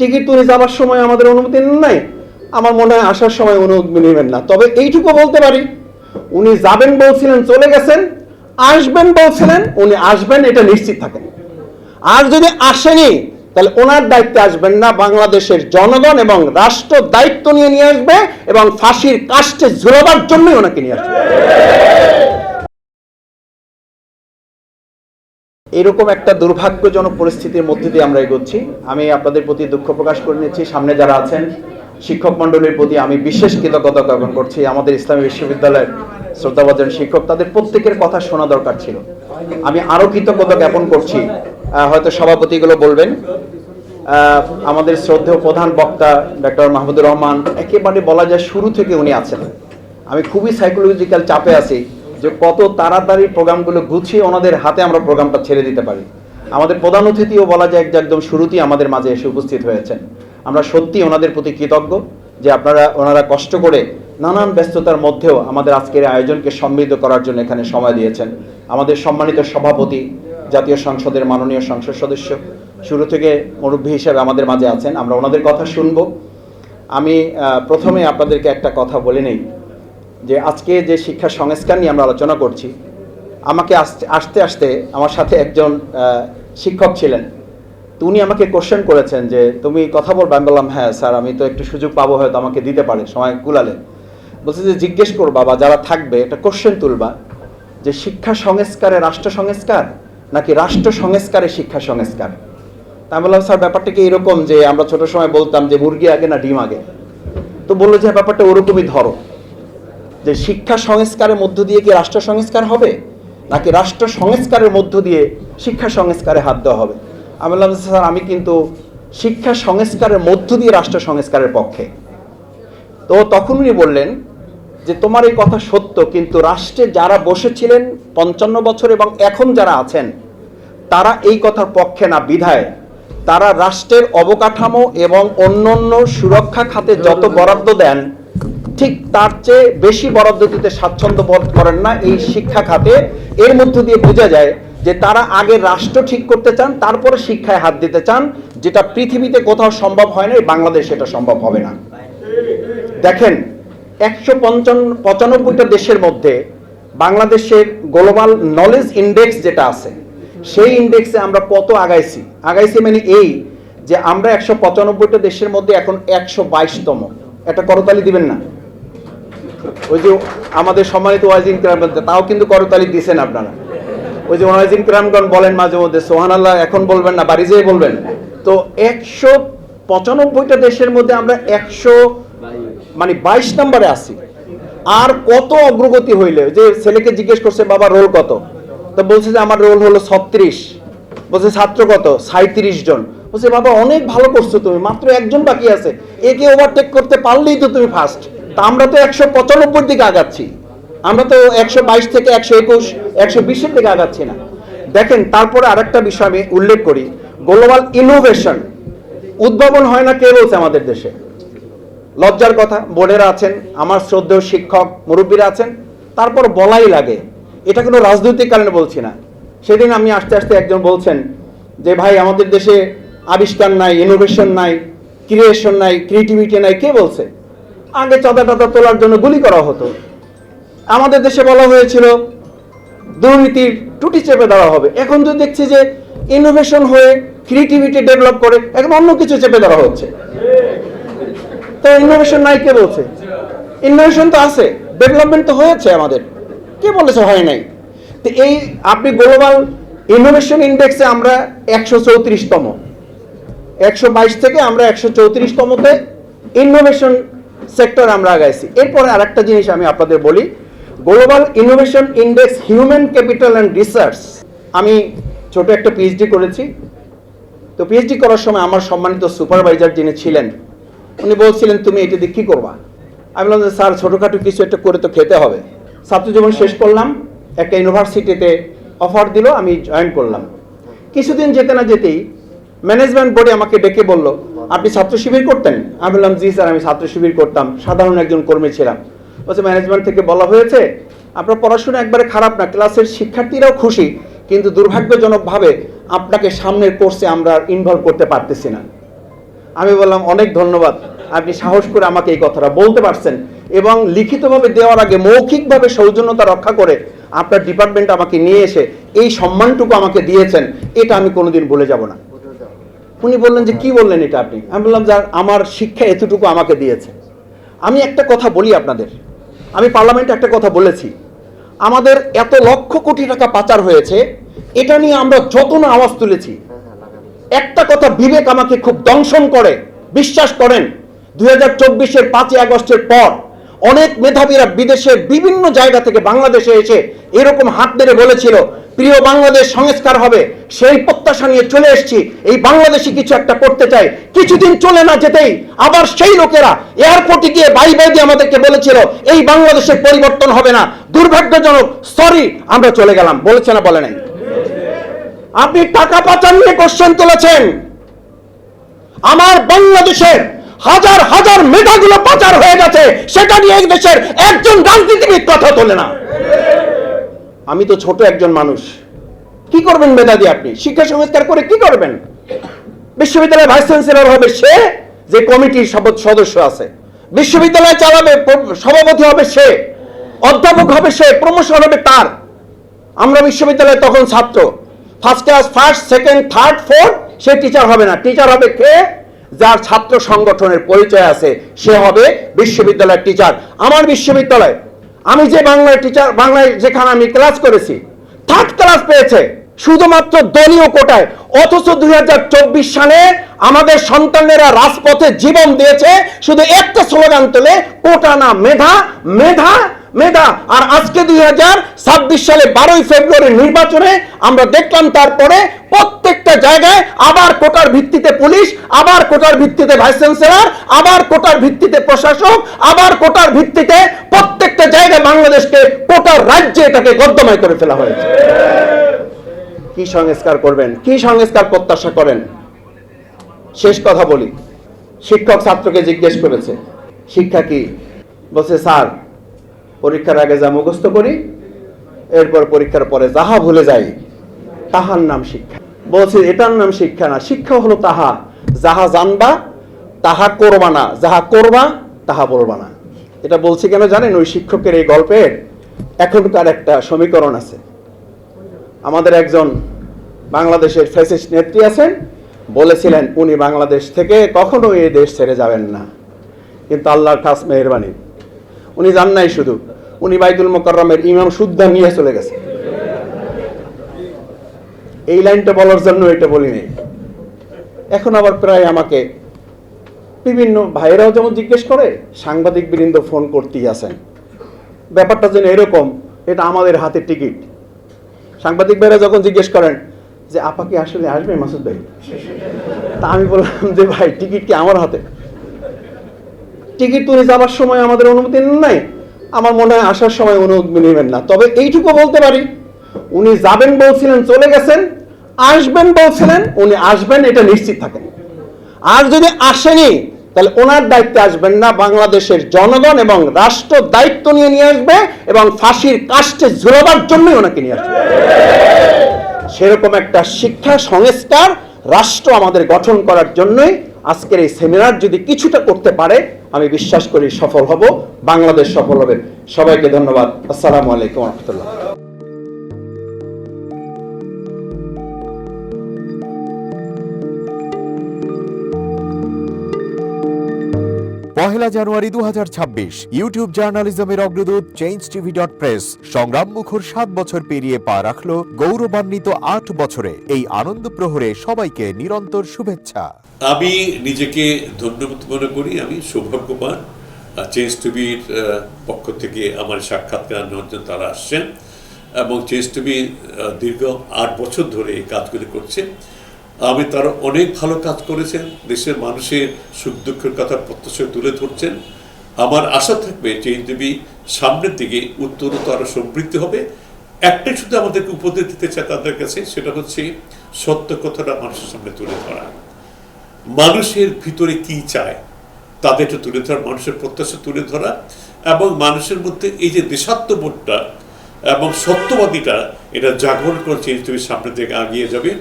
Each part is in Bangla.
টিকিট তুলে যাবার সময় আমাদের অনুমতি নেন নাই, আমার মনে হয় আসার সময় অনুমতি নেবেন না। তবে এইটুকু বলতে পারি, উনি যাবেন বলছিলেন, চলে গেছেন। আসবেন বলছিলেন, উনি আসবেন, এটা নিশ্চিত থাকেন। আর যদি আসেনি, তাহলে ওনার দায়িত্বে আসবেন না, বাংলাদেশের জনগণ এবং রাষ্ট্র দায়িত্ব নিয়ে আসবে এবং ফাঁসির কাস্টে ঝুলাবার জন্যই ওনাকে নিয়ে আসবে। এরকম একটা দুর্ভাগ্যজনক পরিস্থিতির মধ্যে দিয়ে আমরা এগোচ্ছি। আমি আপনাদের প্রতি দুঃখ প্রকাশ করে নিচ্ছি। সামনে যারা আছেন শিক্ষক মণ্ডলীর প্রতি আমি বিশেষ কৃতজ্ঞতা জ্ঞাপন করছি। আমাদের ইসলামী বিশ্ববিদ্যালয়ের শ্রদ্ধাভাজন শিক্ষক, তাদের প্রত্যেকের কথা শোনা দরকার ছিল। আমি আরো কৃতজ্ঞতা জ্ঞাপন করছি, হয়তো সভাপতিগুলো বলবেন, আমাদের শ্রদ্ধেয় প্রধান বক্তা ডক্টর মাহমুদুর রহমান, একেবারে বলা যায় শুরু থেকে উনি আছেন। আমি খুবই সাইকোলজিক্যাল চাপে আছি যে কত তাড়াতাড়ি প্রোগ্রামগুলো গুছিয়ে ওনাদের হাতে আমরা প্রোগ্রামটা ছেড়ে দিতে পারি। আমাদের প্রধান অতিথিও বলা যায় একদম শুরুতেই আমাদের মাঝে এসে উপস্থিত হয়েছেন। আমরা সত্যি ওনাদের প্রতি কৃতজ্ঞ যে ওনারা কষ্ট করে নানান ব্যস্ততার মধ্যেও আমাদের আজকের আয়োজনকে সমৃদ্ধ করার জন্য এখানে সময় দিয়েছেন। আমাদের সম্মানিত সভাপতি, জাতীয় সংসদের মাননীয় সংসদ সদস্য, শুরু থেকে মুরব্বী হিসেবে আমাদের মাঝে আছেন, আমরা ওনাদের কথা শুনব। আমি প্রথমে আপনাদেরকে একটা কথা বলে নেই যে আজকে যে শিক্ষা সংস্কার নিয়ে আমরা আলোচনা করছি, আমাকে আসতে আসতে আমার সাথে একজন শিক্ষক ছিলেন, তো উনি আমাকে কোশ্চেন করেছেন যে তুমি কথা বলবে। আমি বললাম হ্যাঁ স্যার, আমি তো একটু সুযোগ পাবো, হয়তো আমাকে দিতে পারে সময় কুলালে। বলছে যে জিজ্ঞেস করবা বা যারা থাকবে একটা কোশ্চেন তুলবা যে শিক্ষা সংস্কারে রাষ্ট্র সংস্কার নাকি রাষ্ট্র সংস্কারে শিক্ষা সংস্কার। আমি বললাম স্যার ব্যাপারটা কি এরকম যে আমরা ছোট সময় বলতাম যে মুরগি আগে না ডিম আগে? তো বললো যে ব্যাপারটা ওরকমই ধরো, যে শিক্ষা সংস্কারের মধ্য দিয়ে কি রাষ্ট্র সংস্কার হবে নাকি রাষ্ট্র সংস্কারের মধ্য দিয়ে শিক্ষা সংস্কারে হাত দেওয়া হবে। আমি বললাম স্যার আমি কিন্তু শিক্ষা সংস্কারের মধ্য দিয়ে রাষ্ট্র সংস্কারের পক্ষে। তো তখন উনি বললেন যে তোমার এই কথা সত্য, কিন্তু রাষ্ট্রে যারা বসেছিলেন 55 বছর এবং এখন যারা আছেন তারা এই কথার পক্ষে না, বিধায় তারা রাষ্ট্রের অবকাঠামো এবং অন্যান্য সুরক্ষা খাতে যত বরাদ্দ দেন ঠিক তার চেয়ে বেশি বরাদ্দ দিতে স্বাচ্ছন্দ্য বোধ করেন না এই শিক্ষা খাতে। এর মধ্য দিয়ে বোঝা যায় যে তারা আগে রাষ্ট্র ঠিক করতে চান, তারপরে শিক্ষায় হাত দিতে চান, যেটা পৃথিবীতে কোথাও সম্ভব হয় না, বাংলাদেশ এটা সম্ভব হবে না। দেখেন 195টা দেশের মধ্যে বাংলাদেশের গ্লোবাল নলেজ ইন্ডেক্স যেটা আছে, সেই ইন্ডেক্সে আমরা কত আগাইছি মানে এই যে আমরা 195টা দেশের মধ্যে এখন 122তম। একটা করতালি দিবেন না? ওই যে আমাদের সম্মানিত ওয়াইজিন কিরাম, তাও কিন্তু করতালি দিয়েছেন আপনারা। ওই যে ওয়াইজিন কিরামগণ বলেন মাঝে মধ্যে সুবহানাল্লাহ, এখন বলবেন না, বাড়ি যেয়ে বলবেন। তো 195টা দেশের মধ্যে আমরা 122 নম্বরে আছি। আর কত অগ্রগতি হইলে, যে ছেলেকে জিজ্ঞেস করছে বাবা রোল কত, তো বলছে যে আমার রোল হলো 36। বলছে ছাত্র কত? 37 জন। বলছে বাবা অনেক ভালো করছো তুমি, মাত্র একজন বাকি আছে, একে ওভারটেক করতে পারলেই তো তুমি ফার্স্ট। তা আমরা তো 195 দিকে আগাচ্ছি, আমরা তো 122 থেকে 121 120-এর দিকে আগাচ্ছি না। দেখেন তারপরে আরেকটা বিষয় আমি উল্লেখ করি, গ্লোবাল ইনোভেশন, উদ্ভাবন হয় না কে বলছে আমাদের দেশে? লজ্জার কথা, বোর্ডেরা আছেন, আমার শ্রদ্ধেয় শিক্ষক মুরব্বীরা আছেন, তারপর বলাই লাগে। এটা কোনো রাজনৈতিক কারণে বলছি না। সেদিন আমি আসতে আসতে একজন বলছেন যে ভাই আমাদের দেশে আবিষ্কার নাই, ইনোভেশন নাই, ক্রিয়েশন নাই, ক্রিয়েটিভিটি নাই। কে বলছে? আগে চাঁদা টাদা তোলার জন্য গুলি করা হতো। আমাদের দেশে বলা হয়েছিল দুর্নীতির টুটি চেপে দেওয়া হবে। এখন তো দেখছি যে ইনোভেশন হয়ে ক্রিয়েটিভিটি ডেভেলপ করে এখন অন্য কিছু চেপে দেওয়া হচ্ছে। তো ইনোভেশন নাই কে বলছে? ইনোভেশন তো আছে, ডেভেলপমেন্ট তো হয়েছে আমাদের, কে বলেছে হয় নাই? তো এই আপনি গ্লোবাল ইনোভেশন ইন্ডেক্সে আমরা 134তম, 122 থেকে আমরা 134তমতে ইনোভেশন সেক্টর আমরা আগাইছি। এরপরে আরেকটা জিনিস আমি আপনাদের বলি, global innovation index human capital and research. আমি ছোট একটা পিএইচডি করেছি। তো পিএইচডি করার সময় আমার সম্মানিত সুপারভাইজার যিনি ছিলেন উনি বলছিলেন তুমি এটা দিয়ে কী করবা? আমি বললাম যে স্যার ছোটোখাটো কিছু একটা করে তো খেতে হবে। ছাত্র জীবন শেষ করলাম, একটা ইউনিভার্সিটিতে অফার দিল, আমি জয়েন করলাম। কিছুদিন যেতে না যেতেই ম্যানেজমেন্ট বোর্ডে আমাকে ডেকে বলল আপনি ছাত্র শিবির করতেন? আমি বললাম জি স্যার আমি ছাত্র শিবির করতাম, সাধারণ একজন কর্মী ছিলাম। বলছে ম্যানেজমেন্ট থেকে বলা হয়েছে আপনার পড়াশোনা একবারে খারাপ না, ক্লাসের শিক্ষার্থীরাও খুশি, কিন্তু দুর্ভাগ্যজনকভাবে আপনাকে সামনের কোর্সে আমরা ইনভলভ করতে পারতেছি না। আমি বললাম অনেক ধন্যবাদ, আপনি সাহস করে আমাকে এই কথাটা বলতে পারছেন এবং লিখিতভাবে দেওয়ার আগে মৌখিকভাবে সৌজন্যতা রক্ষা করে আপনার ডিপার্টমেন্ট আমাকে নিয়ে এসে এই সম্মানটুকু আমাকে দিয়েছেন, এটা আমি কোনোদিন ভুলে যাব না। উনি বললেন যে কি বললেন এটা আপনি? আমি বললাম যে আমার শিক্ষা এতটুকু আমাকে দিয়েছে। আমি একটা কথা বলি আপনাদের, আমি পার্লামেন্টে একটা কথা বলেছি, আমাদের এত লক্ষ কোটি টাকা পাচার হয়েছে, এটা নিয়ে আমরা যত না আওয়াজ তুলেছি, একটা কথা বিবেক আমাকে খুব দংশন করে। বিশ্বাস করেন 2024-এর 5ই আগস্টের পর অনেক মেধাবীরা বিদেশের বিভিন্ন জায়গা থেকে বাংলাদেশে এসে এরকম হাত ধরে বলেছিল প্রিয় বাংলাদেশ সংস্কার হবে, সেই প্রত্যাশা নিয়ে চলে এসেছি, এই বাংলাদেশে কিছু একটা করতে চাই। কিছুদিন চলে না যেতেই আবার সেই লোকেরা এয়ারপোর্টে গিয়ে বাই দিয়ে আমাদেরকে বলেছিল এই বাংলাদেশের পরিবর্তন হবে না, দুর্ভাগ্যজনক, সরি, আমরা চলে গেলাম। বলেছে না বলে নাই? আপনি টাকা পাচার নিয়ে কোশ্চেন তুলেছেন, আমার বাংলাদেশের হাজার হাজার মেধাগুলো পাচার হয়ে গেছে, সেটা নিয়ে এই দেশের একজন রাজনীতিবিদ কথা তোলে না। আমি তো ছোট একজন মানুষ, কি করবেন মেধা দিয়ে? আপনি শিক্ষা সংস্কার করে কি করবেন? বিশ্ববিদ্যালয়ের ভাইস চ্যান্সেলর হবে সে, যে কমিটির সদস্য আছে, বিশ্ববিদ্যালয় চালাবে, সভাপতি হবে সে, অধ্যাপক হবে সে, প্রমোশন হবে তার। আমরা বিশ্ববিদ্যালয়ে তখন ছাত্র, first class, first, second, third, fourth, সে টিচার হবে না। টিচার হবে কে? যার ছাত্র সংগঠনের পরিচয় আছে, সে হবে বিশ্ববিদ্যালয়ের টিচার। আমার বিশ্ববিদ্যালয়, আমি যে বাংলায় টিচার, বাংলায় যেখানে আমি ক্লাস করেছি, থার্ড ক্লাস পেয়েছে শুধুমাত্র দলীয় কোটায়। অথচ 2024 সালে আমাদের সন্তানেরা রাজপথে জীবন দিয়েছে শুধু একটা স্লোগান তোলে, কোটা না, মেধা, মেধা, মেধা। আর আজকে 2026 সালে 12ই ফেব্রুয়ারি নির্বাচনে আমরা দেখলাম তারপরে প্রত্যেকটা জায়গায় আবার কোটার ভিত্তিতে পুলিশ, আবার কোটার ভিত্তিতে ভাইস চ্যান্সেলর, আবার কোটার ভিত্তিতে প্রশাসক, আবার কোটার ভিত্তিতে প্রত্যেকটা জায়গায় বাংলাদেশকে কোটার রাজ্যে এটাকে গদ্যময় করে ফেলা হয়েছে। কি সংস্কার করবেন? কি সংস্কার প্রত্যাশা করেন? শেষ কথা বলি, শিক্ষক ছাত্রকে জিজ্ঞেস করেছে শিক্ষা কি? বলছে স্যার, পরীক্ষার আগে যা মুখস্থ করি, এরপর পরীক্ষার পরে যাহা ভুলে যাই, তাহার নাম শিক্ষা। বলছে এটার নাম শিক্ষা না, শিক্ষা হলো তাহা যাহা জানবা তাহা করবা না, যাহা করবা তাহা বলবা না। এটা বলছি কেন জানেন? ওই শিক্ষকের এই গল্পের এখনকার একটা সমীকরণ আছে। আমাদের একজন বাংলাদেশের ফ্যাসিস্ট নেত্রী আছেন, বলেছিলেন উনি বাংলাদেশ থেকে কখনো এই দেশ ছেড়ে যাবেন না, কিন্তু আল্লাহর খাস মেহেরবানি উনি যান নাই, শুধু উনি বাইতুল মুকাররমের ইমাম সুদ্ধা নিয়ে চলে গেছে। এই লাইনটা বলার জন্য এটা বলিনি। এখন আবার প্রায় আমাকে বিভিন্ন ভাইয়েরাও যেমন জিজ্ঞেস করে, সাংবাদিক বৃন্দ ফোন করতেই আছেন, ব্যাপারটা যেন এরকম, এটা আমাদের হাতে টিকিট। সাংবাদিক ভাইরা যখন জিজ্ঞেস করেন যে আপা কি আসলে আসবে মাসুদ ভাই, তা আমি বললাম যে ভাই টিকিট কি আমার হাতে? টিকিট উনি যাবার সময় আমাদের অনুমতি নেন নাই, আমার মনে হয় আসার সময় অনুমতি নেবেন না। তবে এইটুকু বলতে পারি, উনি যাবেন বলছিলেন, চলে গেছেন, আসবেন বলছিলেন, উনি আসবেন, এটা নিশ্চিত থাকেন। আর যদি আসেনি, তাহলে ওনার দায়িত্বে আসবেন না, বাংলাদেশের জনগণ এবং রাষ্ট্র দায়িত্ব নিয়ে আসবে এবং ফাঁসির কাস্টে ঝুলাবার জন্যই ওনাকে নিয়ে আসবে। সেরকম একটা শিক্ষা সংস্কার রাষ্ট্র আমাদের গঠন করার জন্যই আজকের এই সেমিনার যদি কিছুটা করতে পারে, আমি বিশ্বাস করি সফল হব, বাংলাদেশ সফল হবে। সবাইকে ধন্যবাদ। আসসালামু আলাইকুম ওয়া রাহমাতুল্লাহ। পহেলা জানুয়ারি 2026 ইউটিউব জার্নালিজমের অগ্রদূত changeTV.press সংগ্রাম মুখর 7 বছর পেরিয়ে পা রাখলো গৌরবান্বিত 8 বছরে। এই আনন্দ প্রহরে সবাইকে নিরন্তর শুভেচ্ছা। আমি নিজেকে ধন্যবাদ মনে করি, আমি সৌভাগ্যবান। চেঞ্জ টিভির পক্ষ থেকে আমার সাক্ষাৎকার নেওয়ার জন্য তারা আসছেন এবং চেঞ্জ টিভি দীর্ঘ 8 বছর ধরে এই কাজগুলি করছে। আমি তারা অনেক ভালো কাজ করেছেন, দেশের মানুষের সুখ দুঃখের কথা প্রত্যক্ষ তুলে ধরছেন। আমার আশা থাকবে চেঞ্জ টিভি সামনের দিকে উত্তরোত্তর আরও সমৃদ্ধ হবে। একটাই শুধু আমাদেরকে উপদেশ দিতে চায় তাদের কাছে, সেটা হচ্ছে সত্য কথাটা মানুষের সামনে তুলে ধরা, মানুষের ভিতরে কি চায় তাদেরটা তুলে ধরা, মানুষের প্রত্যাশা তুলে ধরা এবং মানুষের মধ্যে এই যে দেশাত্মবোধটা এবং সত্যবাদীটা, এটা জাগরণ করে চেঞ্জ টিভির সামনের দিকে এগিয়ে যাবে।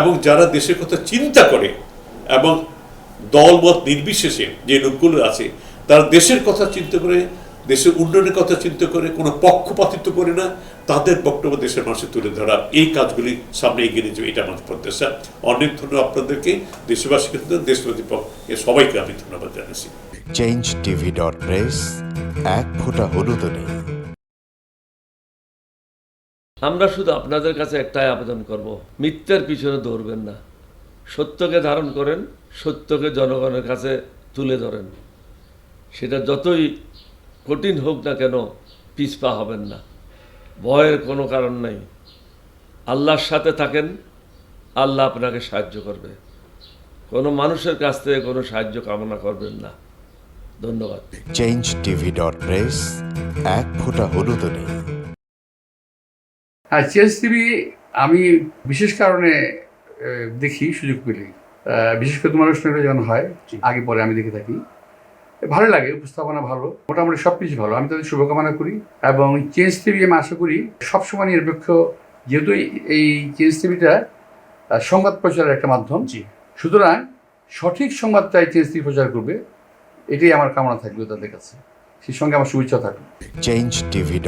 এবং যারা দেশের কথা চিন্তা করে এবং দলমত নির্বিশেষে যে লোকগুলো আছে তারা দেশের কথা চিন্তা করে, দেশের উন্নয়নের কথা চিন্তা করে, কোনো পক্ষপাতিত্ব করে না, তাদের বক্তব্য দেশের মানুষের তুলে ধরা, এই কাজগুলি সামনে এগিয়ে নিয়ে যাবে, এটা আমাদের প্রত্যাশা। অনেক ধন্যবাদ আপনাদেরকে, দেশবাসীকে, দেশবাসী পক্ষে সবাইকে আমি ধন্যবাদ জানাচ্ছি। changetv.press, এক ফোঁটা হলুদও নেই। আমরা শুধু আপনাদের কাছে একটাই আবেদন করব, মিথ্যার পিছনে দৌড়বেন না, সত্যকে ধারণ করেন, সত্যকে জনগণের কাছে তুলে ধরেন। সেটা যতই কঠিন হোক না কেন পিছপা হবেন না, ভয়ের কোনো কারণ নেই। আল্লাহর সাথে থাকেন, আল্লাহ আপনাকে সাহায্য করবে। কোনো মানুষের কাছ থেকে কোনো সাহায্য কামনা করবেন না। ধন্যবাদ। changetv.press, এক ফোঁটা হলুদও নেই। হ্যাঁ, চেঞ্জ টিভি আমি বিশেষ কারণে দেখি সুযোগ পেলে, বিশেষ করে তোমার অনুষ্ঠানটা যখন হয় আগে পরে আমি দেখে থাকি, ভালো লাগে, উপস্থাপনা ভালো, মোটামুটি সব কিছু ভালো। আমি তাদের শুভকামনা করি এবং চেঞ্জ টিভি আমি আশা করি সবসময় নিরপেক্ষ, যেহেতু এই চেঞ্জ টিভিটা সংবাদ প্রচারের একটা মাধ্যম, সুতরাং সঠিক সংবাদটাই চেঞ্জ টিভি প্রচার করবে, এটাই আমার কামনা থাকবে তাদের কাছে। সেই সঙ্গে আমার শুভেচ্ছা থাকবে। changetv.